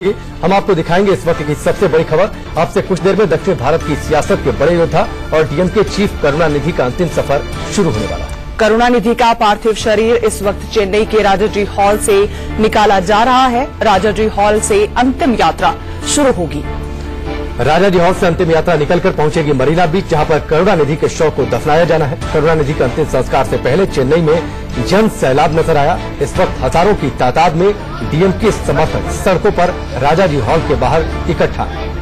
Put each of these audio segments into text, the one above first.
हम आपको दिखाएंगे इस वक्त की सबसे बड़ी खबर। आपसे कुछ देर में दक्षिण भारत की सियासत के बड़े योद्धा और डीएमके चीफ करुणानिधि का अंतिम सफर शुरू होने वाला है। करुणानिधि का पार्थिव शरीर इस वक्त चेन्नई के राजाजी हॉल से निकाला जा रहा है। राजाजी हॉल से अंतिम यात्रा शुरू होगी। राजाजी हॉल से अंतिम यात्रा निकलकर पहुंचेगी मरीना बीच, जहां पर करुणानिधि के शव को दफनाया जाना है। करुणानिधि का अंतिम संस्कार से पहले चेन्नई में जन सैलाब नजर आया। इस वक्त हजारों की तादाद में डीएमके समर्थक सड़कों पर राजाजी हॉल के बाहर इकट्ठा है।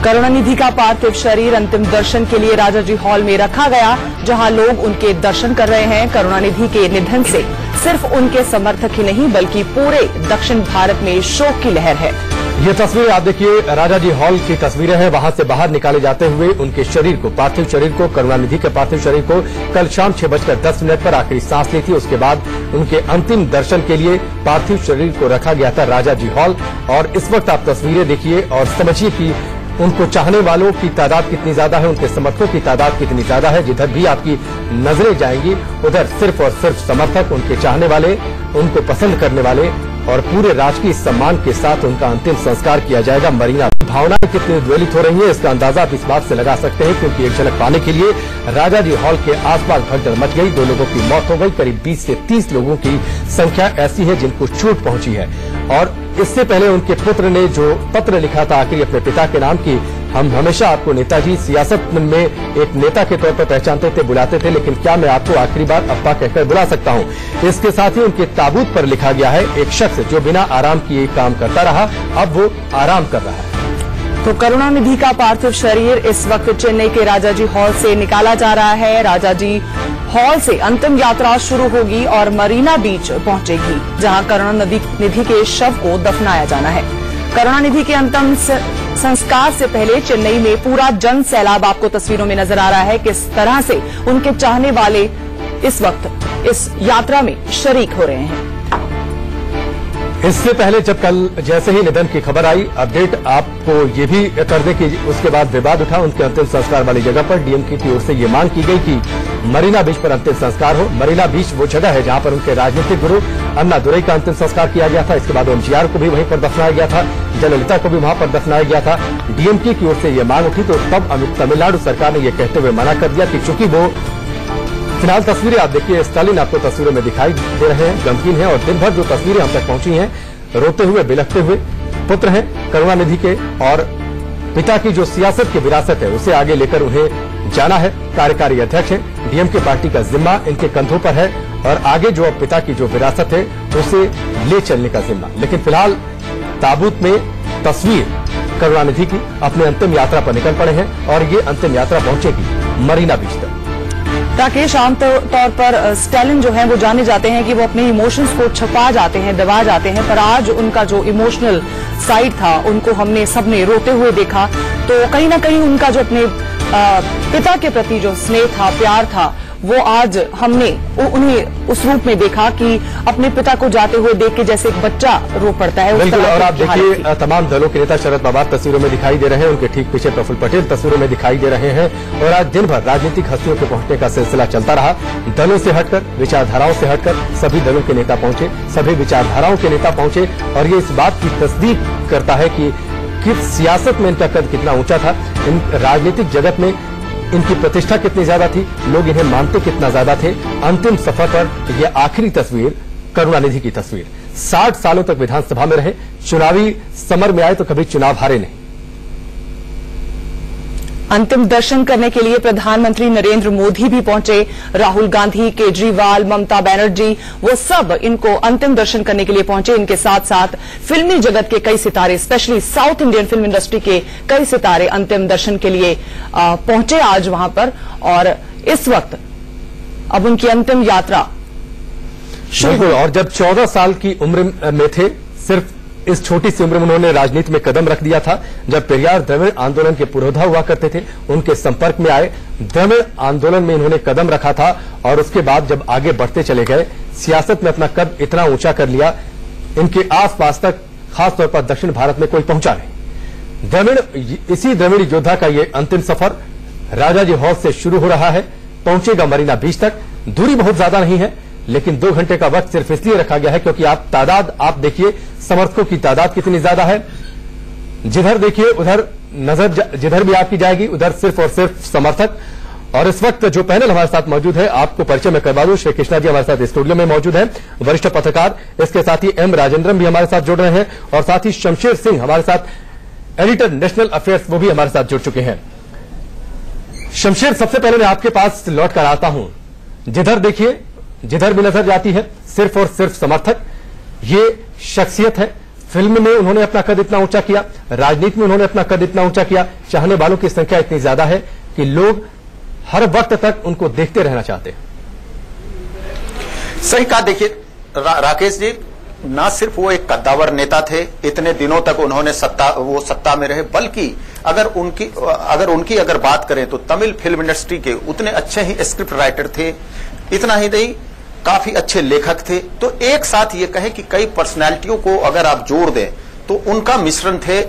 करुणानिधि का पार्थिव शरीर अंतिम दर्शन के लिए राजाजी हॉल में रखा गया, जहां लोग उनके दर्शन कर रहे हैं। करुणानिधि के निधन से सिर्फ उनके समर्थक ही नहीं बल्कि पूरे दक्षिण भारत में शोक की लहर है। ये तस्वीर आप देखिए, राजाजी हॉल की तस्वीरें हैं। वहां से बाहर निकाले जाते हुए उनके शरीर को, पार्थिव शरीर को, करुणानिधि के पार्थिव शरीर को कल शाम 6:10 पर आखिरी सांस ली थी। उसके बाद उनके अंतिम दर्शन के लिए पार्थिव शरीर को रखा गया था राजाजी हॉल। और इस वक्त आप तस्वीरें देखिए और समझिए कि उनको चाहने वालों की तादाद कितनी ज्यादा है, उनके समर्थकों की तादाद कितनी ज्यादा है। जिधर भी आपकी नजरें जाएंगी उधर सिर्फ और सिर्फ समर्थक, उनके चाहने वाले, उनको पसंद करने वाले, और पूरे राजकीय सम्मान के साथ उनका अंतिम संस्कार किया जाएगा। मरीना भावनाएं कितनी ज्वलित हो रही है इसका अंदाजा आप इस बात से लगा सकते हैं, क्योंकि एक झलक पाने के लिए राजाजी हॉल के आसपास भगदड़ मच गई। 2 लोगों की मौत हो गई। करीब 20 से 30 लोगों की संख्या ऐसी है जिनको चोट पहुंची है। और इससे पहले उनके पुत्र ने जो पत्र लिखा था आखिरी अपने पिता के नाम की, हम हमेशा आपको नेताजी सियासत में एक नेता के तौर पर पहचानते थे, बुलाते थे, लेकिन क्या मैं आपको आखिरी बार अब्बा कहकर बुला सकता हूं। इसके साथ ही उनके ताबूत पर लिखा गया है, एक शख्स जो बिना आराम किए काम करता रहा, अब वो आराम कर रहा है। तो करुणानिधि का पार्थिव शरीर इस वक्त चेन्नई के राजाजी हॉल से निकाला जा रहा है। राजाजी हॉल से अंतिम यात्रा शुरू होगी और मरीना बीच पहुंचेगी, जहां करुणानिधि के शव को दफनाया जाना है। करुणानिधि के अंतिम संस्कार से पहले चेन्नई में पूरा जन सैलाब आपको तस्वीरों में नजर आ रहा है। किस तरह से उनके चाहने वाले इस वक्त इस यात्रा में शरीक हो रहे हैं। इससे पहले जब कल जैसे ही निधन की खबर आई, अपडेट आपको ये भी कर दें कि उसके बाद विवाद उठा उनके अंतिम संस्कार वाली जगह पर। डीएमके की ओर से ये मांग की गई कि मरीना बीच पर अंतिम संस्कार हो। मरीना बीच वो जगह है जहां पर उनके राजनीतिक गुरु अन्ना दुरई का अंतिम संस्कार किया गया था। इसके बाद एमजीआर को भी वहीं पर दफनाया गया था, जयललिता को भी वहां पर दफनाया गया था। डीएमके की ओर से ये मांग उठी तो तब तमिलनाडु सरकार ने यह कहते हुए मना कर दिया कि चूंकि वो, फिलहाल तस्वीरें आप देखिए, स्टालिन आपको तस्वीरों में दिखाई दे रहे हैं, गमगीन है। और दिन भर जो तस्वीरें हम तक पहुंची हैं, रोते हुए बिलखते हुए पुत्र हैं करुणानिधि के, और पिता की जो सियासत की विरासत है उसे आगे लेकर उन्हें जाना है। कार्यकारी अध्यक्ष है, डीएमके पार्टी का जिम्मा इनके कंधों पर है और आगे जो अब पिता की जो विरासत है उसे ले चलने का जिम्मा। लेकिन फिलहाल ताबूत में तस्वीर करुणानिधि की अपने अंतिम यात्रा पर निकल पड़े हैं और ये अंतिम यात्रा पहुंचेगी मरीना बीच तक। राकेश, आमतौर पर स्टालिन जो है वो जाने जाते हैं कि वो अपने इमोशंस को छुपा जाते हैं, दबा जाते हैं, पर आज उनका जो इमोशनल साइड था उनको हमने सबने रोते हुए देखा। तो कहीं ना कहीं उनका जो अपने पिता के प्रति जो स्नेह था, प्यार था, वो आज हमने उन्हें उस रूप में देखा कि अपने पिता को जाते हुए देख के जैसे एक बच्चा रो पड़ता है। बिल्कुल, और आप देखिए तमाम दलों के नेता शरद पवार तस्वीरों में दिखाई दे रहे हैं, उनके ठीक पीछे प्रफुल्ल पटेल तस्वीरों में दिखाई दे रहे हैं। और आज दिन भर राजनीतिक हस्तियों के पहुंचने का सिलसिला चलता रहा। दलों से हटकर, विचारधाराओं से हटकर सभी दलों के नेता पहुंचे, सभी विचारधाराओं के नेता पहुंचे। और ये इस बात की तस्दीक करता है कि सियासत में इनका कद कितना ऊंचा था, इन राजनीतिक जगत में इनकी प्रतिष्ठा कितनी ज्यादा थी, लोग इन्हें मानते कितना ज्यादा थे। अंतिम सफर पर यह आखिरी तस्वीर करुणानिधि की तस्वीर। 60 सालों तक विधानसभा में रहे, चुनावी समर में आए तो कभी चुनाव हारे नहीं। अंतिम दर्शन करने के लिए प्रधानमंत्री नरेंद्र मोदी भी पहुंचे। राहुल गांधी, केजरीवाल, ममता बनर्जी, वो सब इनको अंतिम दर्शन करने के लिए पहुंचे। इनके साथ साथ फिल्मी जगत के कई सितारे, specially south Indian film industry के कई सितारे अंतिम दर्शन के लिए पहुंचे आज वहां पर। और इस वक्त अब उनकी अंतिम यात्रा शुरू। और जब 14 साल की उम्र में थे, सिर्फ इस छोटी सी उम्र में उन्होंने राजनीति में कदम रख दिया था। जब पेरियार द्रविड़ आंदोलन के पुरोधा हुआ करते थे, उनके संपर्क में आए, द्रविड़ आंदोलन में इन्होंने कदम रखा था। और उसके बाद जब आगे बढ़ते चले गए, सियासत में अपना कद इतना ऊंचा कर लिया, इनके आसपास तक खासतौर पर दक्षिण भारत में कोई पहुंचा नहीं। द्रविड़, इसी द्रविड़ योद्धा का ये अंतिम सफर राजाजी हॉल से शुरू हो रहा है, पहुंचेगा मरीना बीच तक। दूरी बहुत ज्यादा नहीं है, लेकिन 2 घंटे का वक्त सिर्फ इसलिए रखा गया है क्योंकि आप देखिए समर्थकों की तादाद कितनी ज्यादा है। जिधर देखिए उधर नजर जिधर भी आपकी जाएगी उधर सिर्फ और सिर्फ समर्थक। और इस वक्त जो पैनल हमारे साथ मौजूद है आपको परिचय में करवा दूं, श्री कृष्णा जी हमारे साथ स्टूडियो में मौजूद हैं, वरिष्ठ पत्रकार। इसके साथ ही एम राजेंद्रन भी हमारे साथ जुड़ रहे हैं और साथ ही शमशेर सिंह हमारे साथ एडिटर नेशनल अफेयर्स, वो भी हमारे साथ जुड़ चुके हैं। शमशेर, सबसे पहले मैं आपके पास लौट कर आता हूं। जिधर देखिए जिधर भी नजर जाती है सिर्फ और सिर्फ समर्थक। ये शख्सियत है, फिल्म में उन्होंने अपना कद इतना ऊंचा किया, राजनीति में उन्होंने अपना कद इतना ऊंचा किया, चाहने वालों की संख्या इतनी ज्यादा है कि लोग हर वक्त तक उनको देखते रहना चाहते हैं। सही कहा। देखिए राकेश जी, ना सिर्फ वो एक कद्दावर नेता थे, इतने दिनों तक उन्होंने सत्ता में रहे, बल्कि अगर उनकी बात करें तो तमिल फिल्म इंडस्ट्री के उतने अच्छे ही स्क्रिप्ट राइटर थे। इतना ही नहीं, काफी अच्छे लेखक थे। तो एक साथ ये कहें कि कई पर्सनैलिटियों को अगर आप जोड़ दें तो उनका मिश्रण थे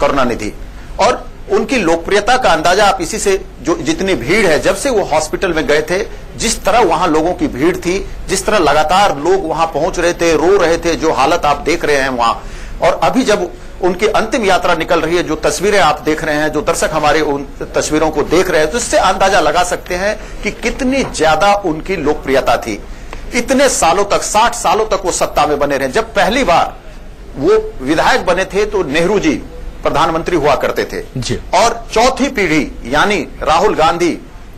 करुणानिधि। और उनकी लोकप्रियता का अंदाजा आप इसी से, जो जितनी भीड़ है, जब से वो हॉस्पिटल में गए थे, जिस तरह वहां लोगों की भीड़ थी, जिस तरह लगातार लोग वहां पहुंच रहे थे, रो रहे थे, जो हालत आप देख रहे हैं वहां। और अभी जब उनकी अंतिम यात्रा निकल रही है, जो तस्वीरें आप देख रहे हैं, जो दर्शक हमारे उन तस्वीरों को देख रहे हैं, तो इससे अंदाजा लगा सकते हैं कि कितनी ज्यादा उनकी लोकप्रियता थी। इतने सालों तक, 60 सालों तक वो सत्ता में बने रहे। जब पहली बार वो विधायक बने थे तो नेहरू जी प्रधानमंत्री हुआ करते थे जी। और चौथी पीढ़ी यानी राहुल गांधी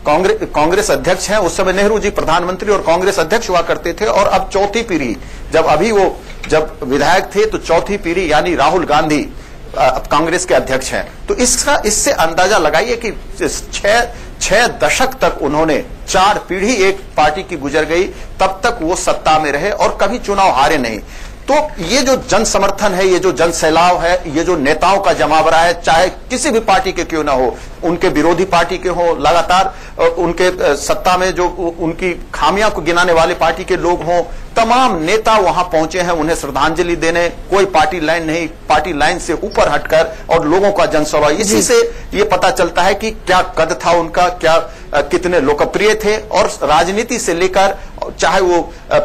कांग्रेस अध्यक्ष हैं, उस समय नेहरू जी प्रधानमंत्री और कांग्रेस अध्यक्ष हुआ करते थे। और अब चौथी पीढ़ी, जब विधायक थे तो चौथी पीढ़ी यानी राहुल गांधी कांग्रेस के अध्यक्ष हैं। तो इससे अंदाजा लगाइए कि 6 दशक तक उन्होंने, 4 पीढ़ी एक पार्टी की गुजर गई, तब तक वो सत्ता में रहे और कभी चुनाव हारे नहीं। तो ये जो जन समर्थन है, ये जो जन सैलाव है, ये जो नेताओं का जमावड़ा है, चाहे किसी भी पार्टी के क्यों ना हो, उनके विरोधी पार्टी के हो, लगातार उनके सत्ता में जो उनकी खामियां को गिनाने वाले पार्टी के लोग हों, तमाम नेता वहां पहुंचे हैं उन्हें श्रद्धांजलि देने। कोई पार्टी लाइन नहीं, पार्टी लाइन से ऊपर हटकर, और लोगों का जन सैलाव। इसी से ये पता चलता है कि क्या कद था उनका, कितने लोकप्रिय थे। और राजनीति से लेकर, चाहे वो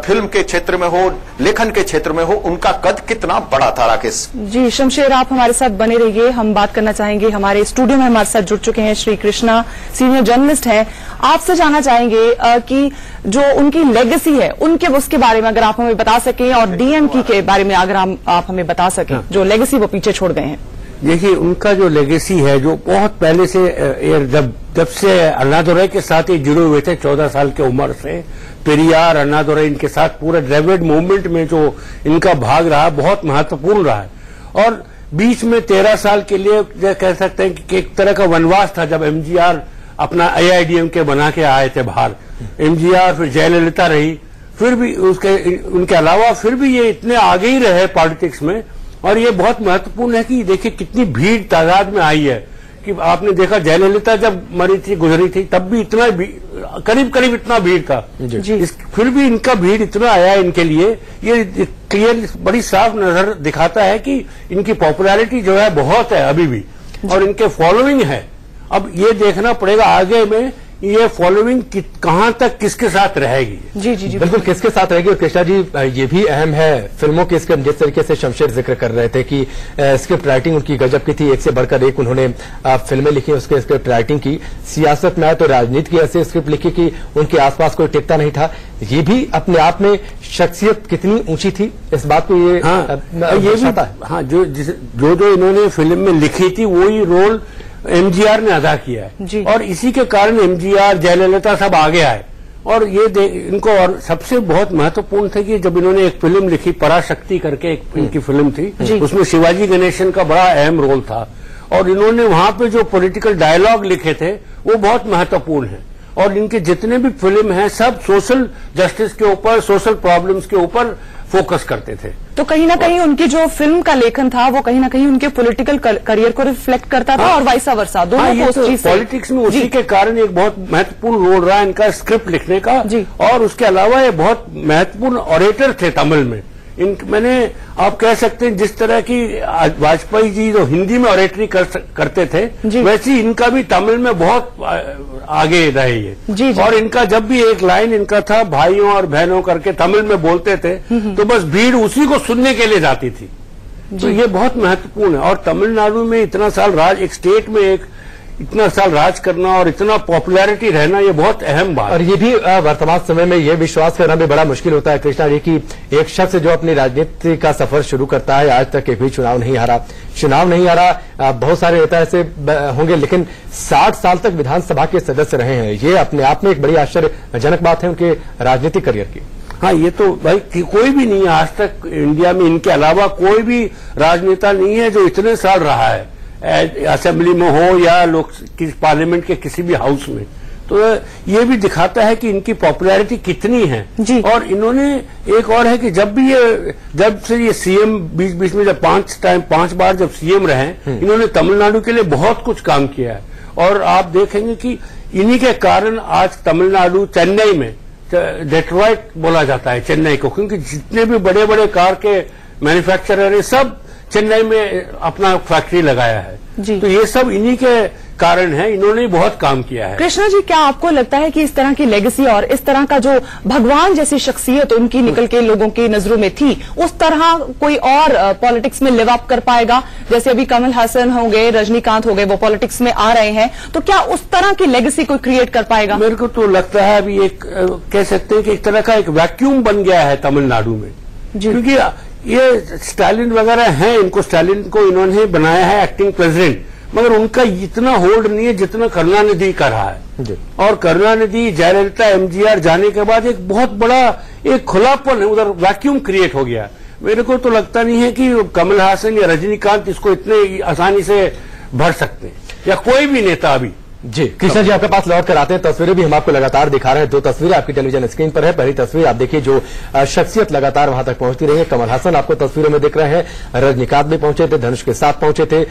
फिल्म के क्षेत्र में हो, लेखन के क्षेत्र में हो, उनका कद कितना बड़ा था। राकेश जी, शमशेर आप हमारे साथ बने रहिए। हम बात करना चाहेंगे, हमारे स्टूडियो में हमारे साथ जुड़ चुके हैं श्री कृष्णा, सीनियर जर्नलिस्ट हैं। आपसे जानना चाहेंगे कि जो उनकी लेगेसी है, उसके बारे में अगर आप हमें बता सकें, और डीएमके के बारे में अगर आप हमें बता सकें, जो लेगेसी वो पीछे छोड़ गए हैं। देखिए, उनका जो लेगेसी है, जो बहुत पहले से जब से अन्नादुरई के साथ ही जुड़े हुए थे, 14 साल की उम्र से, पेरियार, अन्नादुरई, इनके साथ पूरे द्रविड़ मूवमेंट में जो इनका भाग रहा, बहुत महत्वपूर्ण रहा है। और बीच में 13 साल के लिए कह सकते हैं कि एक तरह का वनवास था, जब एमजीआर अपना AIADMK बना के आए थे बाहर। एमजीआर, फिर जयललिता रही, फिर भी उनके अलावा फिर भी ये इतने आगे ही रहे पॉलिटिक्स में। और ये बहुत महत्वपूर्ण है कि देखिए कितनी भीड़ तादाद में आई है, कि आपने देखा जयललिता जब मरी थी, गुजरी थी, तब भी इतना करीब इतना भीड़ था। फिर भी इनका भीड़ इतना आया इनके लिए, ये क्लियर, बड़ी साफ नजर दिखाता है कि इनकी पॉपुलैरिटी जो है बहुत है अभी भी, और इनके फॉलोइंग है। अब ये देखना पड़ेगा आगे में ये फॉलोइंग कहां तक किसके साथ रहेगी। जी बिल्कुल, किसके साथ रहेगी। और कृष्णा जी, ये भी अहम है फिल्मों के स्क्रिप्ट, जिस तरीके से शमशेर जिक्र कर रहे थे कि स्क्रिप्ट राइटिंग उनकी गजब की थी, एक से बढ़कर एक उन्होंने फिल्में लिखी, उसके स्क्रिप्ट राइटिंग की। सियासत में आए तो राजनीति की ऐसे स्क्रिप्ट लिखी कि उनके आसपास कोई टिकता नहीं था। ये भी अपने आप में शख्सियत कितनी ऊंची थी, इस बात को ये भी, हाँ, जो इन्होंने फिल्म में लिखी थी वही रोल एमजीआर ने अदा किया है। और इसी के कारण एमजीआर, जयललिता सब आगे आए। और ये इनको, और सबसे बहुत महत्वपूर्ण था कि जब इन्होंने एक फिल्म लिखी, पराशक्ति करके एक इनकी फिल्म थी, उसमें शिवाजी गणेशन का बड़ा अहम रोल था। और इन्होंने वहां पे जो पॉलिटिकल डायलॉग लिखे थे वो बहुत महत्वपूर्ण है। और इनके जितने भी फिल्म हैं सब सोशल जस्टिस के ऊपर, सोशल प्रॉब्लम्स के ऊपर फोकस करते थे। तो कहीं ना कहीं उनकी जो फिल्म का लेखन था वो कहीं ना कहीं उनके पॉलिटिकल करियर को रिफ्लेक्ट करता था, और वाइसा वर्सा, दोनों को पॉलिटिक्स में उसी के कारण एक बहुत महत्वपूर्ण रोल रहा इनका स्क्रिप्ट लिखने का। और उसके अलावा ये बहुत महत्वपूर्ण ऑरेटर थे तमिल में। मैंने, आप कह सकते हैं जिस तरह की वाजपेयी जी जो हिंदी में ऑरेटरी करते थे, वैसे इनका भी तमिल में बहुत आगे रहे ये। जी। और इनका जब भी एक लाइन इनका था भाइयों और बहनों करके तमिल में बोलते थे तो बस भीड़ उसी को सुनने के लिए जाती थी। तो ये बहुत महत्वपूर्ण है। और तमिलनाडु में इतना साल राज, एक स्टेट में एक इतना साल राज करना और इतना पॉपुलैरिटी रहना, ये बहुत अहम बात है। और ये भी वर्तमान समय में ये विश्वास करना भी बड़ा मुश्किल होता है कृष्णा जी की एक शख्स जो अपनी राजनीति का सफर शुरू करता है, आज तक एक भी चुनाव नहीं हारा। बहुत सारे नेता ऐसे होंगे लेकिन 60 साल तक विधानसभा के सदस्य रहे हैं। ये अपने आप में एक बड़ी आश्चर्यजनक बात है उनके राजनीतिक करियर की। हाँ, ये तो भाई कोई भी नहीं है आज तक इंडिया में, इनके अलावा कोई भी राजनेता नहीं है जो इतने साल रहा है असेंबली में हो या लोक पार्लियामेंट के किसी भी हाउस में। तो ये भी दिखाता है कि इनकी पॉपुलैरिटी कितनी है जी। और इन्होंने एक और है कि जब से ये सीएम बीच में जब 5 बार जब सीएम रहे, इन्होंने तमिलनाडु के लिए बहुत कुछ काम किया है। और आप देखेंगे कि इन्हीं के कारण आज तमिलनाडु, चेन्नई में डेट्रॉइट बोला जाता है चेन्नई को, क्योंकि जितने भी बड़े बड़े कार के मैन्युफैक्चरर है सब चेन्नई में अपना फैक्ट्री लगाया है जी। तो ये सब इन्हीं के कारण है, इन्होंने बहुत काम किया है। कृष्णा जी, क्या आपको लगता है कि इस तरह की लेगेसी और इस तरह का जो भगवान जैसी शख्सियत उनकी निकल के लोगों की नजरों में थी, उस तरह कोई और पॉलिटिक्स में लिव अप कर पाएगा? जैसे अभी कमल हासन हो गए, रजनीकांत हो गए, वो पॉलिटिक्स में आ रहे हैं, तो क्या उस तरह की लेगेसी कोई क्रिएट कर पाएगा? मेरे को तो लगता है अभी एक कह सकते हैं कि एक तरह का एक वैक्यूम बन गया है तमिलनाडु में, क्योंकि ये स्टालिन वगैरह हैं, स्टालिन को इन्होंने बनाया है एक्टिंग प्रेसिडेंट, मगर उनका इतना होल्ड नहीं है जितना करुणानिधि का रहा है। और करुणानिधि, जयललिता, एमजीआर जाने के बाद एक बहुत बड़ा एक खुलापन है, उधर वैक्यूम क्रिएट हो गया। मेरे को तो लगता नहीं है कि कमल हासन या रजनीकांत इसको इतने आसानी से भर सकते हैं, या कोई भी नेता अभी। जी कृष्णा जी, आपके पास लौट कर आते हैं। तस्वीरें भी हम आपको लगातार दिखा रहे हैं। 2 तस्वीरें आपकी टेलीविजन स्क्रीन पर है। पहली तस्वीर आप देखिए जो शख्सियत लगातार वहां तक पहुंचती रही है। कमल हासन आपको तस्वीरों में दिख रहे हैं, रजनीकांत भी पहुंचे थे, धनुष के साथ पहुंचे थे,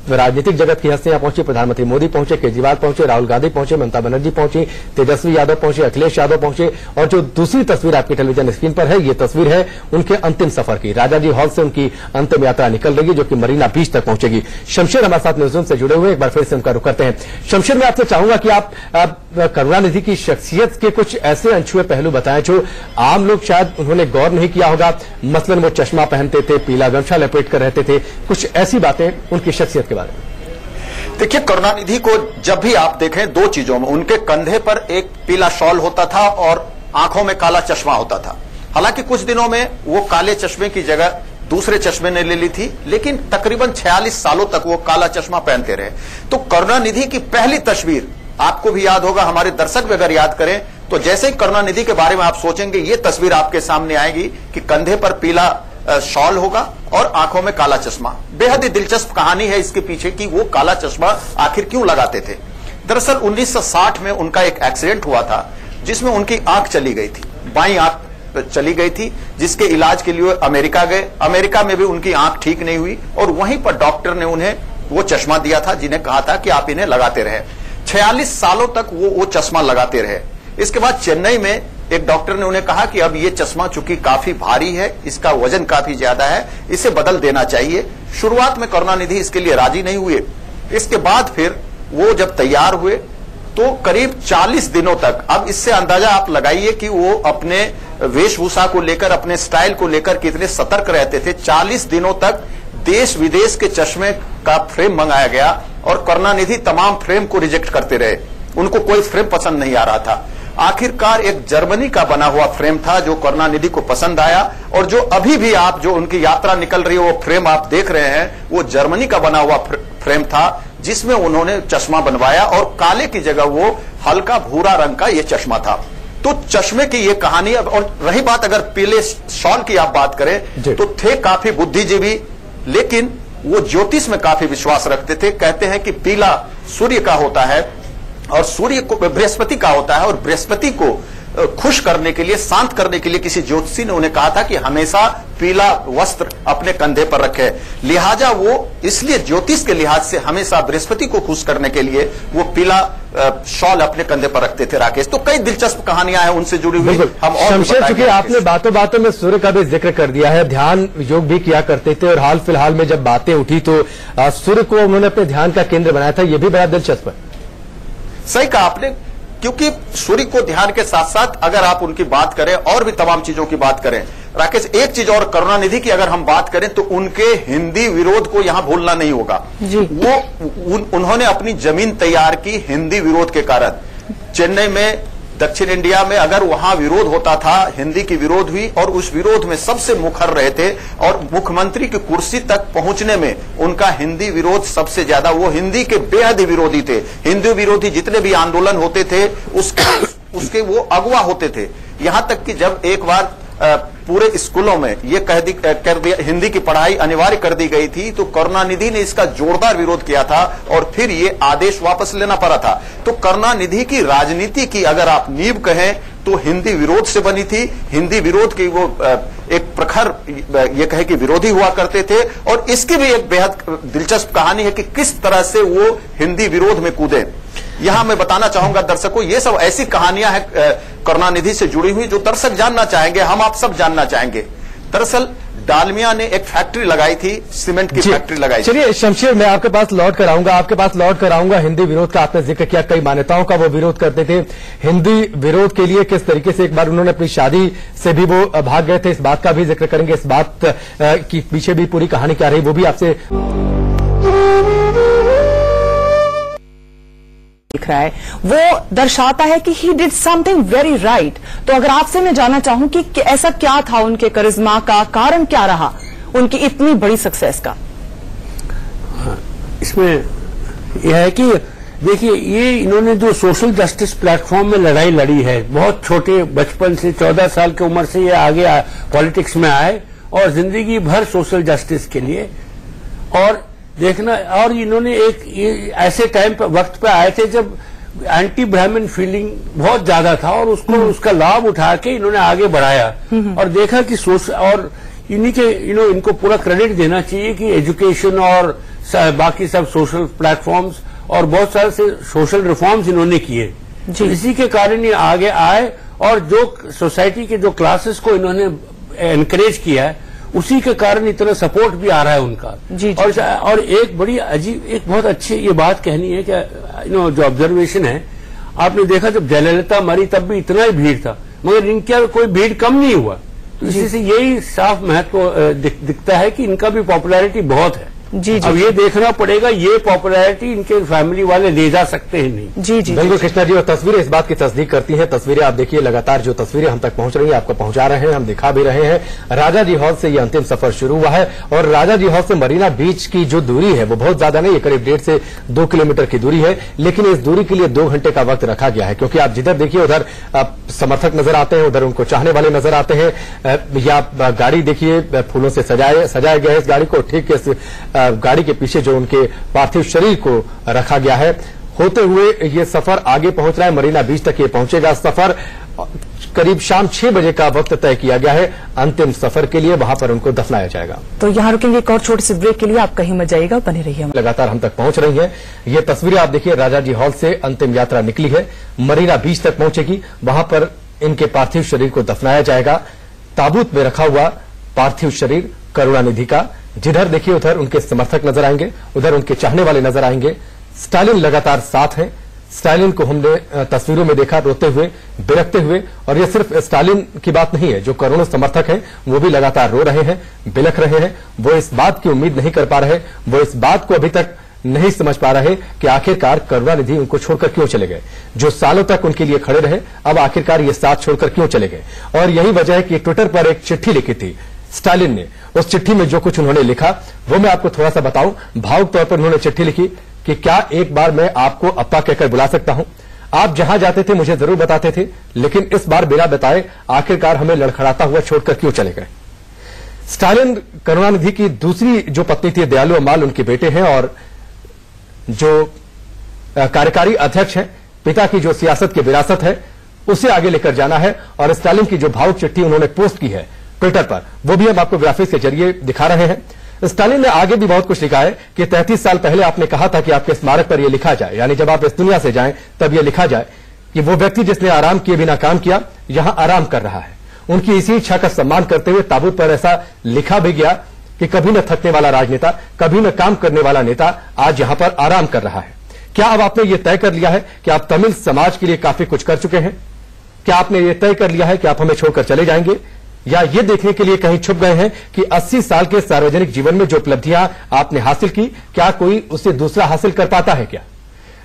राजनीतिक जगत की हस्तियां पहुंची, प्रधानमंत्री मोदी पहुंचे, केजरीवाल पहुंचे, राहुल गांधी पहुंचे, ममता बनर्जी पहुंची, तेजस्वी यादव पहुंचे, अखिलेश यादव पहुंचे। और जो दूसरी तस्वीर आपकी टेलीविजन स्क्रीन पर है, ये तस्वीर है उनके अंतिम सफर की। राजाजी हॉल से उनकी अंतिम यात्रा निकल रही है जो कि मरीना बीच तक पहुंचेगी। शमशेर हमारे साथ न्यूज़ रूम से जुड़े हुए, एक बार फिर से उनका रुख करते हैं। शमशेर, मैं आपसे चाहूंगा कि आप करुणानिधि की शख्सियत के कुछ ऐसे अनछुए पहलू बताएं जो आम लोग शायद उन्होंने गौर नहीं किया होगा। मसलन वो चश्मा पहनते थे, पीला गमछा लपेट कर रहते थे, कुछ ऐसी बातें उनकी शख्सियत के बारे में। देखिए, करुणानिधि को जब भी आप देखें 2 चीजों में, उनके कंधे पर एक पीला शॉल होता था और आंखों में काला चश्मा होता था। हालांकि कुछ दिनों में वो काले चश्मे की जगह दूसरे चश्मे ने ले ली थी, लेकिन तकरीबन 46 सालों तक वो काला चश्मा पहनते रहे। तो करुणानिधि की पहली तस्वीर आपको भी याद होगा, हमारे दर्शक भी अगर याद करें तो जैसे ही करुणानिधि के बारे में आप सोचेंगे, ये तस्वीर आपके सामने आएगी कि कंधे पर पीला शॉल होगा और आंखों में काला चश्मा। बेहद ही दिलचस्प कहानी है इसके पीछे कि वो काला चश्मा आखिर क्यों लगाते थे। दरअसल 1960 में उनका एक एक्सीडेंट हुआ था जिसमें उनकी आंख चली गई थी, बाईं आंख चली गई थी, जिसके इलाज के लिए अमेरिका गए। अमेरिका में भी उनकी आंख ठीक नहीं हुई और वहीं पर डॉक्टर ने उन्हें वो चश्मा दिया था जिन्हें कहा था कि आप इन्हें लगाते रहे। 46 सालों तक वो चश्मा लगाते रहे। इसके बाद चेन्नई में एक डॉक्टर ने उन्हें कहा कि अब ये चश्मा चूंकि काफी भारी है, इसका वजन काफी ज्यादा है, इसे बदल देना चाहिए। शुरुआत में करुणानिधि इसके लिए राजी नहीं हुए। इसके बाद फिर वो जब तैयार हुए तो करीब 40 दिनों तक, अब इससे अंदाजा आप लगाइए कि वो अपने वेशभूषा को लेकर, अपने स्टाइल को लेकर कितने सतर्क रहते थे। 40 दिनों तक देश विदेश के चश्मे का फ्रेम मंगाया गया और करुणानिधि तमाम फ्रेम को रिजेक्ट करते रहे। उनको कोई फ्रेम पसंद नहीं आ रहा था। आखिरकार एक जर्मनी का बना हुआ फ्रेम था जो करुणानिधि को पसंद आया, और जो अभी भी आप जो उनकी यात्रा निकल रही है वो फ्रेम आप देख रहे हैं, वो जर्मनी का बना हुआ फ्रेम था जिसमें उन्होंने चश्मा बनवाया और काले की जगह वो हल्का भूरा रंग का ये चश्मा था। तो चश्मे की ये कहानी। और रही बात अगर पीले शॉल की आप बात करें तो थे काफी बुद्धिजीवी, लेकिन वो ज्योतिष में काफी विश्वास रखते थे। कहते हैं कि पीला सूर्य का होता है और सूर्य को बृहस्पति का होता है, और बृहस्पति को खुश करने के लिए, शांत करने के लिए किसी ज्योतिषी ने उन्हें कहा था कि हमेशा पीला वस्त्र अपने कंधे पर रखे। लिहाजा वो इसलिए ज्योतिष के लिहाज से हमेशा बृहस्पति को खुश करने के लिए वो पीला शॉल अपने कंधे पर रखते थे। राकेश, तो कई दिलचस्प कहानियां हैं उनसे जुड़ी हुई। हम और चूंकि आपने बातों बातों में सूर्य का भी जिक्र कर दिया है, ध्यान योग भी किया करते थे और हाल फिलहाल में जब बातें उठी तो सूर्य को उन्होंने अपने ध्यान का केंद्र बनाया था, यह भी बड़ा दिलचस्प है। सही कहा आपने, क्योंकि सूर्य को ध्यान के साथ साथ अगर आप उनकी बात करें और भी तमाम चीजों की बात करें, राकेश एक चीज और, करुणानिधि की अगर हम बात करें तो उनके हिंदी विरोध को यहां भूलना नहीं होगा। उन्होंने अपनी जमीन तैयार की हिंदी विरोध के कारण। चेन्नई में, दक्षिण इंडिया में अगर वहां विरोध होता था, हिंदी की विरोध हुई और उस विरोध में सबसे मुखर रहे थे और मुख्यमंत्री की कुर्सी तक पहुंचने में उनका हिंदी विरोध सबसे ज्यादा, वो हिंदी के बेहद विरोधी थे। हिंदी विरोधी जितने भी आंदोलन होते थे उसके वो अगवा होते थे। यहां तक कि जब एक बार पूरे स्कूलों में ये कर दिया, हिंदी की पढ़ाई अनिवार्य कर दी गई थी, तो करुणानिधि ने इसका जोरदार विरोध किया था और फिर ये आदेश वापस लेना पड़ा था। तो करुणानिधि की राजनीति की अगर आप नींव कहें तो हिंदी विरोध से बनी थी। हिंदी विरोध की वो एक प्रखर ये कहे कि विरोधी हुआ करते थे। और इसकी भी एक बेहद दिलचस्प कहानी है कि किस तरह से वो हिंदी विरोध में कूदे। यहां मैं बताना चाहूंगा दर्शकों, ये सब ऐसी कहानियां हैं करुणानिधि से जुड़ी हुई जो दर्शक जानना चाहेंगे, हम आप सब जानना चाहेंगे। दरअसल डालमिया ने एक फैक्ट्री लगाई थी, सीमेंट की फैक्ट्री लगाई थी। चलिए शमशेर, मैं आपके पास लौट कर आऊंगा। हिंदी विरोध का आपने जिक्र किया, कई मान्यताओं का वो विरोध करते थे। हिंदी विरोध के लिए किस तरीके से एक बार उन्होंने अपनी शादी से भी वो भाग गए थे, इस बात का भी जिक्र करेंगे। इस बात की पीछे भी पूरी कहानी क्या रही वो भी आपसे दिख रहा है। वो दर्शाता है कि he did something very right. तो अगर आपसे मैं जानना चाहूं कि ऐसा क्या था उनके करिश्मा का, कारण क्या रहा उनकी इतनी बड़ी सक्सेस का? इसमें यह है कि देखिए, ये इन्होंने जो सोशल जस्टिस प्लेटफॉर्म में लड़ाई लड़ी है, बहुत छोटे बचपन से 14 साल की उम्र से ये आगे पॉलिटिक्स में आए और जिंदगी भर सोशल जस्टिस के लिए। और देखना, और इन्होंने एक ऐसे टाइम पर वक्त पे आए थे जब एंटी ब्राह्मण फीलिंग बहुत ज्यादा था और उसका लाभ उठा के इन्होंने आगे बढ़ाया और देखा कि और इन्हीं के इनको पूरा क्रेडिट देना चाहिए कि एजुकेशन और बाकी सब सोशल प्लेटफॉर्म्स और बहुत सारे से सोशल रिफॉर्म्स इन्होंने किए। इसी के कारण ये आगे आए और जो सोसाइटी के जो क्लासेस को इन्होंने एनकरेज किया है उसी के कारण इतना सपोर्ट भी आ रहा है उनका। जी। और एक बड़ी अजीब, एक बहुत अच्छी ये बात कहनी है कि जो ऑब्जर्वेशन है, आपने देखा जब जयललिता मरी तब भी इतना ही भीड़ था, मगर इनका कोई भीड़ कम नहीं हुआ। तो इसी से यही साफ महत्व दिखता है कि इनका भी पॉपुलैरिटी बहुत है। जी। अब ये देखना पड़ेगा ये पॉपुलैरिटी इनके फैमिली वाले ले जा सकते हैं नहीं। जी। बिल्कुल कृष्णा जी, और तस्वीरें इस बात की तस्दीक करती हैं। तस्वीरें आप देखिए, लगातार जो तस्वीरें हम तक पहुंच रही हैं आपको पहुंचा रहे हैं, हम दिखा भी रहे हैं। राजा जी हॉल से ये अंतिम सफर शुरू हुआ है और राजा जी हॉल से मरीना बीच की जो दूरी है वो बहुत ज्यादा नहीं, ये करीब 1.5 से 2 किलोमीटर की दूरी है। लेकिन इस दूरी के लिए 2 घंटे का वक्त रखा गया है, क्योंकि आप जिधर देखिए उधर समर्थक नजर आते हैं, उधर उनको चाहने वाले नजर आते हैं। या गाड़ी देखिए, फूलों से सजाया गया है इस गाड़ी को। ठीक इस गाड़ी के पीछे जो उनके पार्थिव शरीर को रखा गया है, होते हुए ये सफर आगे पहुंच रहा है। मरीना बीच तक ये पहुंचेगा सफर। करीब शाम 6 बजे का वक्त तय किया गया है अंतिम सफर के लिए, वहां पर उनको दफनाया जाएगा। तो यहां रुकेंगे एक और छोटे से ब्रेक के लिए, आप कहीं मत जाइएगा, बने रहिए। लगातार हम तक पहुंच रही है ये तस्वीरें आप देखिए। राजा जी हॉल से अंतिम यात्रा निकली है, मरीना बीच तक पहुंचेगी, वहां पर इनके पार्थिव शरीर को दफनाया जाएगा। ताबूत में रखा हुआ पार्थिव शरीर करुणानिधि का, जिधर देखिए उधर उनके समर्थक नजर आएंगे, उधर उनके चाहने वाले नजर आएंगे। स्टालिन लगातार साथ हैं। स्टालिन को हमने तस्वीरों में देखा रोते हुए, बिलखते हुए। और ये सिर्फ स्टालिन की बात नहीं है, जो करोड़ों समर्थक हैं वो भी लगातार रो रहे हैं, बिलख रहे हैं। वो इस बात की उम्मीद नहीं कर पा रहे, वो इस बात को अभी तक नहीं समझ पा रहे कि आखिरकार करुणानिधि उनको छोड़कर क्यों चले गए। जो सालों तक उनके लिए खड़े रहे, अब आखिरकार ये साथ छोड़कर क्यों चले गए। और यही वजह है कि ट्विटर पर एक चिट्ठी लिखी थी स्टालिन ने। उस चिट्ठी में जो कुछ उन्होंने लिखा वो मैं आपको थोड़ा सा बताऊं। भावुक तौर पर उन्होंने चिट्ठी लिखी कि क्या एक बार मैं आपको अप्पा कहकर बुला सकता हूं। आप जहां जाते थे मुझे जरूर बताते थे, लेकिन इस बार बिना बताए आखिरकार हमें लड़खड़ाता हुआ छोड़कर क्यों चले गए। स्टालिन करुणानिधि की दूसरी जो पत्नी थी दयालु अम्माल, उनके बेटे हैं और जो कार्यकारी अध्यक्ष हैं। पिता की जो सियासत की विरासत है उसे आगे लेकर जाना है। और स्टालिन की जो भावुक चिट्ठी उन्होंने पोस्ट की है ट्विटर पर, वो भी हम आपको ग्राफिक्स के जरिए दिखा रहे हैं। स्टालिन ने आगे भी बहुत कुछ लिखा है कि 33 साल पहले आपने कहा था कि आपके स्मारक पर यह लिखा जाए, यानी जब आप इस दुनिया से जाएं तब यह लिखा जाए कि वो व्यक्ति जिसने आराम किए बिना काम किया यहां आराम कर रहा है। उनकी इसी इच्छा का सम्मान करते हुए ताबूत पर ऐसा लिखा भी गया कि कभी न थकने वाला राजनेता, कभी न काम करने वाला नेता आज यहां पर आराम कर रहा है। क्या अब आपने ये तय कर लिया है कि आप तमिल समाज के लिए काफी कुछ कर चुके हैं? क्या आपने ये तय कर लिया है कि आप हमें छोड़कर चले जाएंगे, या ये देखने के लिए कहीं छुप गए हैं कि 80 साल के सार्वजनिक जीवन में जो उपलब्धियां आपने हासिल की, क्या कोई उससे दूसरा हासिल कर पाता है? क्या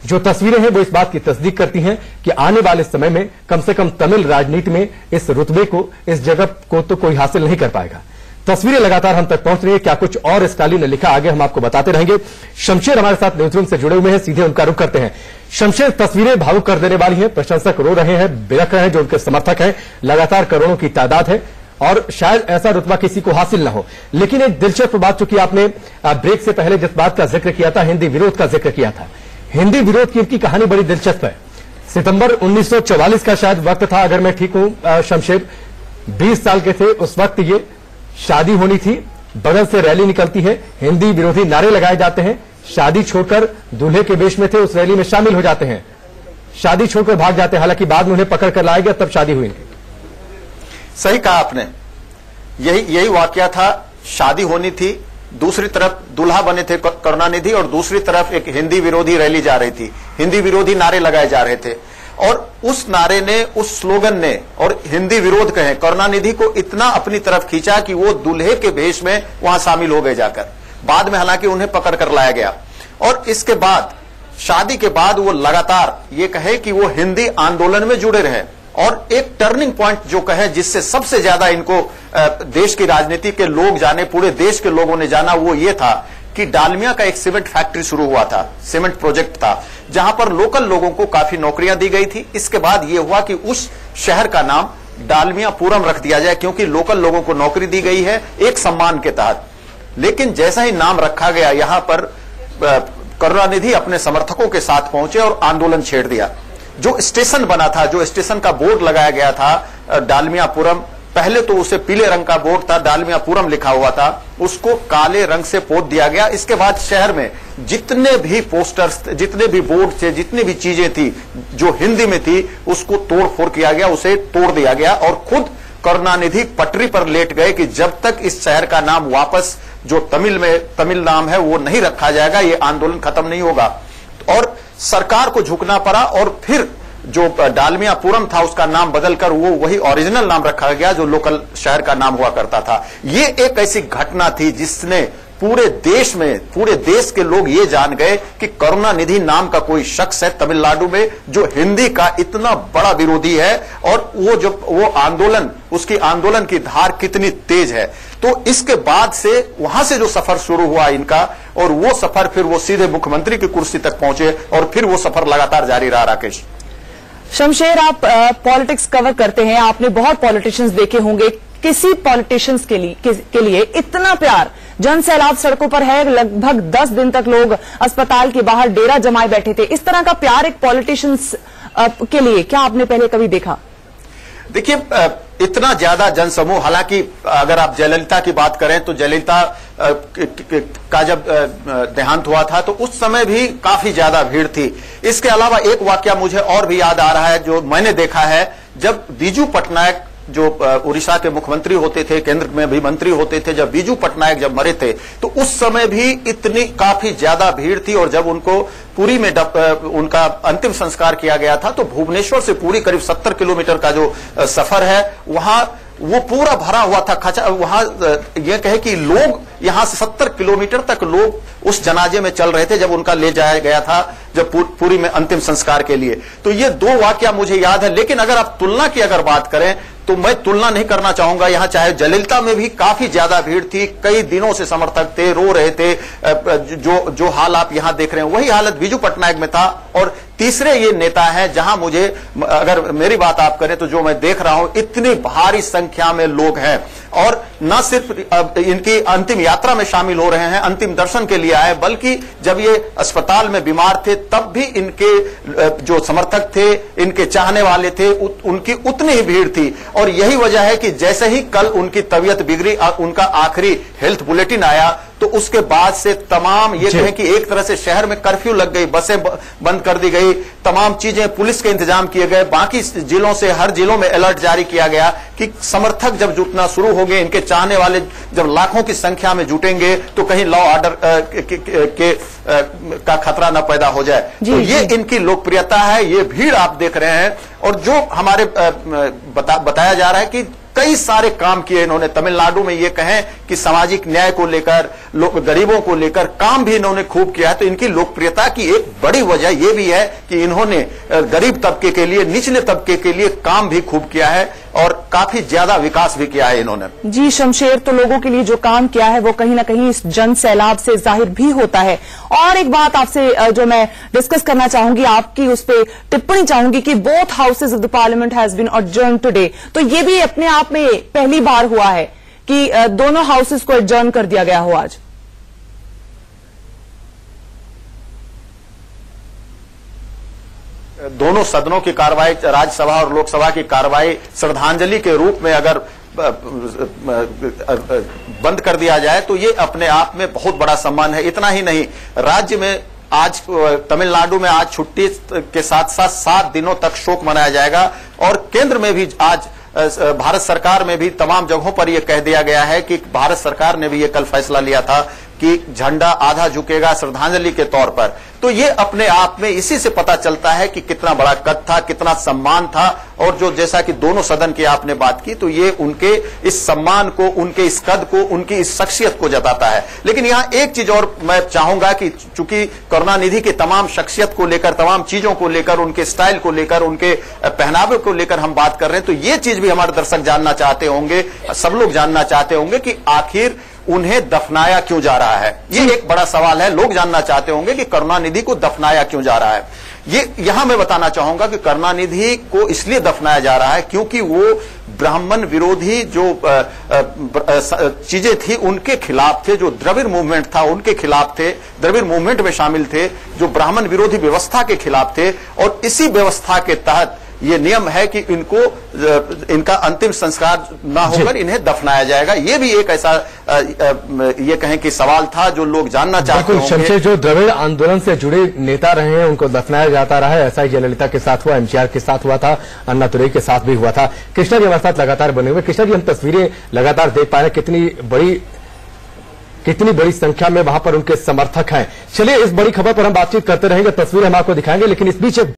जो तस्वीरें हैं वो इस बात की तस्दीक करती हैं कि आने वाले समय में कम से कम तमिल राजनीति में इस रुतबे को, इस जगह को तो कोई हासिल नहीं कर पाएगा। तस्वीरें लगातार हम तक पहुंच रही है। क्या कुछ और इस काली ने लिखा, आगे हम आपको बताते रहेंगे। शमशेर हमारे साथ न्यूज रूम से जुड़े हुए हैं, सीधे उनका रुख करते हैं। शमशेर, तस्वीरें भावुक कर देने वाली हैं। प्रशंसक रो रहे हैं, बिलख रहे हैं, जो उनके समर्थक हैं। लगातार करोड़ों की तादाद है और शायद ऐसा रुतबा किसी को हासिल न हो। लेकिन एक दिलचस्प बात, चूंकि आपने ब्रेक से पहले जिस बात का जिक्र किया था, हिंदी विरोध का जिक्र किया था, हिंदी विरोध की इनकी कहानी बड़ी दिलचस्प है। सितंबर 1944 का शायद वक्त था, अगर मैं ठीक हूं शमशेर, 20 साल के थे उस वक्त। ये शादी होनी थी, बगल से रैली निकलती है, हिंदी विरोधी नारे लगाए जाते हैं। शादी छोड़कर दूल्हे के वेश में थे, उस रैली में शामिल हो जाते हैं, शादी छोड़कर भाग जाते हैं। हालांकि बाद में उन्हें पकड़ कर लाया गया, तब शादी हुई इनकी। सही कहा आपने, यही वाकया था। शादी होनी थी, दूसरी तरफ दूल्हा बने थे करुणानिधि और दूसरी तरफ एक हिंदी विरोधी रैली जा रही थी, हिंदी विरोधी नारे लगाए जा रहे थे। और उस नारे ने, उस स्लोगन ने और हिंदी विरोध कहें, करुणानिधि को इतना अपनी तरफ खींचा कि वो दूल्हे के भेष में वहां शामिल हो गए जाकर। बाद में हालांकि उन्हें पकड़ कर लाया गया और इसके बाद शादी के बाद वो लगातार ये कहे कि वो हिंदी आंदोलन में जुड़े रहे। और एक टर्निंग पॉइंट जो कहे, जिससे सबसे ज्यादा इनको देश की राजनीति के लोग जाने, पूरे देश के लोगों ने जाना, वो ये था कि डालमिया का एक सीमेंट फैक्ट्री शुरू हुआ था, सीमेंट प्रोजेक्ट था, जहां पर लोकल लोगों को काफी नौकरियां दी गई थी। इसके बाद यह हुआ कि उस शहर का नाम डालमियापुरम रख दिया जाए, क्योंकि लोकल लोगों को नौकरी दी गई है एक सम्मान के तहत। लेकिन जैसा ही नाम रखा गया, यहां पर करुणानिधि अपने समर्थकों के साथ पहुंचे और आंदोलन छेड़ दिया। जो स्टेशन बना था, जो स्टेशन का बोर्ड लगाया गया था डालमियापुरम, पहले तो उसे पीले रंग का बोर्ड था, डालमियापुरम लिखा हुआ था, उसको काले रंग से पोत दिया गया। इसके बाद शहर में जितने भी पोस्टर्स, जितने भी बोर्ड थे, जितनी भी चीजें थी जो हिंदी में थी, उसको तोड़ फोड़ किया गया, उसे तोड़ दिया गया। और खुद करुणानिधि पटरी पर लेट गए कि जब तक इस शहर का नाम वापस, जो तमिल नाम है, वो नहीं रखा जाएगा, ये आंदोलन खत्म नहीं होगा। और सरकार को झुकना पड़ा और फिर जो डालमियापुरम था उसका नाम बदलकर वो वही ओरिजिनल नाम रखा गया जो लोकल शहर का नाम हुआ करता था। ये एक ऐसी घटना थी जिसने पूरे देश में, पूरे देश के लोग ये जान गए कि करुणानिधि नाम का कोई शख्स है तमिलनाडु में जो हिंदी का इतना बड़ा विरोधी है, और वो आंदोलन, उसकी आंदोलन की धार कितनी तेज है। तो इसके बाद से वहां से जो सफर शुरू हुआ इनका, और वो सफर फिर वो सीधे मुख्यमंत्री की कुर्सी तक पहुंचे और फिर वो सफर लगातार जारी रहा। राकेश, शमशेर, आप पॉलिटिक्स कवर करते हैं, आपने बहुत पॉलिटिशियंस देखे होंगे। किसी पॉलिटिशियंस के लिए इतना प्यार, जन सैलाब सड़कों पर है, लगभग 10 दिन तक लोग अस्पताल के बाहर डेरा जमाए बैठे थे। इस तरह का प्यार एक पॉलिटिशियंस के लिए क्या आपने पहले कभी देखा? देखिए, इतना ज्यादा जनसमूह, हालांकि अगर आप जयललिता की बात करें तो जयललिता का जब देहांत हुआ था तो उस समय भी काफी ज्यादा भीड़ थी। इसके अलावा एक वाकया मुझे और भी याद आ रहा है जो मैंने देखा है। जब बीजू पटनायक जो उड़ीसा के मुख्यमंत्री होते थे, केंद्र में भी मंत्री होते थे, जब बीजू पटनायक जब मरे थे तो उस समय भी इतनी काफी ज्यादा भीड़ थी। और जब उनको पुरी में उनका अंतिम संस्कार किया गया था तो भुवनेश्वर से पुरी करीब 70 किलोमीटर का जो सफर है, वहां वो पूरा भरा हुआ था। खचा वहां यह कहे कि लोग यहां से 70 किलोमीटर तक लोग उस जनाजे में चल रहे थे जब उनका ले जाया गया था, जब पुरी में अंतिम संस्कार के लिए। तो ये दो वाकया मुझे याद है। लेकिन अगर आप तुलना की अगर बात करें तो मैं तुलना नहीं करना चाहूंगा। यहां चाहे जयललिता में भी काफी ज्यादा भीड़ थी, कई दिनों से समर्थक थे, रो रहे थे। जो हाल आप यहां देख रहे हैं वही हालत बीजू पटनायक में था। और तीसरे ये नेता हैं जहां मुझे, अगर मेरी बात आप करें तो जो मैं देख रहा हूं, इतनी भारी संख्या में लोग हैं और न सिर्फ इनकी अंतिम यात्रा में शामिल हो रहे हैं, अंतिम दर्शन के लिए आए, बल्कि जब ये अस्पताल में बीमार थे तब भी इनके जो समर्थक थे, इनके चाहने वाले थे, उनकी उतनी ही भीड़ थी। और यही वजह है कि जैसे ही कल उनकी तबीयत बिगड़ी, उनका आखिरी हेल्थ बुलेटिन आया तो उसके बाद से तमाम ये कहें कि एक तरह से शहर में कर्फ्यू लग गई, बसें बंद कर दी गई, तमाम चीजें पुलिस के इंतजाम किए गए, बाकी जिलों से हर जिलों में अलर्ट जारी किया गया कि समर्थक जब जुटना शुरू हो गए, इनके चाहने वाले जब लाखों की संख्या में जुटेंगे तो कहीं लॉ ऑर्डर का खतरा न पैदा हो जाए। तो ये इनकी लोकप्रियता है, ये भीड़ आप देख रहे हैं। और जो हमारे बताया जा रहा है कि कई सारे काम किए इन्होंने तमिलनाडु में, ये कहें कि सामाजिक न्याय को लेकर, गरीबों को लेकर काम भी इन्होंने खूब किया है। तो इनकी लोकप्रियता की एक बड़ी वजह यह भी है कि इन्होंने गरीब तबके के लिए, निचले तबके के लिए काम भी खूब किया है और काफी ज्यादा विकास भी किया है इन्होंने। जी शमशेर, तो लोगों के लिए जो काम किया है वो कहीं ना कहीं इस जन सैलाब से जाहिर भी होता है। और एक बात आपसे जो मैं डिस्कस करना चाहूंगी, आपकी उस पर टिप्पणी चाहूंगी कि both houses of the parliament has been adjourn today. तो ये भी अपने आप में पहली बार हुआ है कि दोनों हाउसेज को अडजर्न कर दिया गया हो आज। दोनों सदनों की कार्रवाई, राज्यसभा और लोकसभा की कार्रवाई श्रद्धांजलि के रूप में अगर बंद कर दिया जाए तो ये अपने आप में बहुत बड़ा सम्मान है। इतना ही नहीं, राज्य में आज तमिलनाडु में आज छुट्टी के साथ साथ 7 दिनों तक शोक मनाया जाएगा और केंद्र में भी आज भारत सरकार में भी तमाम जगहों पर यह कह दिया गया है कि भारत सरकार ने भी ये कल फैसला लिया था कि झंडा आधा झुकेगा श्रद्धांजलि के तौर पर। तो ये अपने आप में इसी से पता चलता है कि कितना बड़ा कद था, कितना सम्मान था। और जो जैसा कि दोनों सदन की आपने बात की, तो ये उनके इस सम्मान को, उनके इस कद को, उनकी इस शख्सियत को जताता है। लेकिन यहां एक चीज और मैं चाहूंगा कि चूंकि करुणानिधि की तमाम शख्सियत को लेकर, तमाम चीजों को लेकर, उनके स्टाइल को लेकर, उनके पहनावे को लेकर हम बात कर रहे हैं, तो ये चीज भी हमारे दर्शक जानना चाहते होंगे, सब लोग जानना चाहते होंगे कि आखिर उन्हें दफनाया क्यों जा रहा है। ये एक बड़ा सवाल है। लोग जानना चाहते होंगे कि करुणानिधि को दफनाया क्यों जा रहा है। ये यहां मैं बताना चाहूंगा कि करुणानिधि को इसलिए दफनाया जा रहा है क्योंकि वो ब्राह्मण विरोधी जो चीजें थी उनके खिलाफ थे, जो द्रविड़ मूवमेंट था उनके खिलाफ थे, द्रविड़ मूवमेंट में शामिल थे, जो ब्राह्मण विरोधी व्यवस्था के खिलाफ थे। और इसी व्यवस्था के तहत ये नियम है कि इनका अंतिम संस्कार ना होकर इन्हें दफनाया जाएगा। ये भी एक ऐसा ये कहें कि सवाल था जो लोग जानना चाहते होंगे। शमशेर, जो द्रविड़ आंदोलन से जुड़े नेता रहे हैं उनको दफनाया जाता रहा है। ऐसा ही जयललिता के साथ हुआ, एमजीआर के साथ हुआ था, अन्नादुरई के साथ भी हुआ था। कृष्णा जी हमारे साथ लगातार बने हुए। कृष्णा जी, हम तस्वीरें लगातार देख पा रहे हैं, कितनी बड़ी संख्या में वहां पर उनके समर्थक हैं। चलिए, इस बड़ी खबर पर हम बातचीत करते रहेंगे, तस्वीरें हम आपको दिखाएंगे, लेकिन इस बीच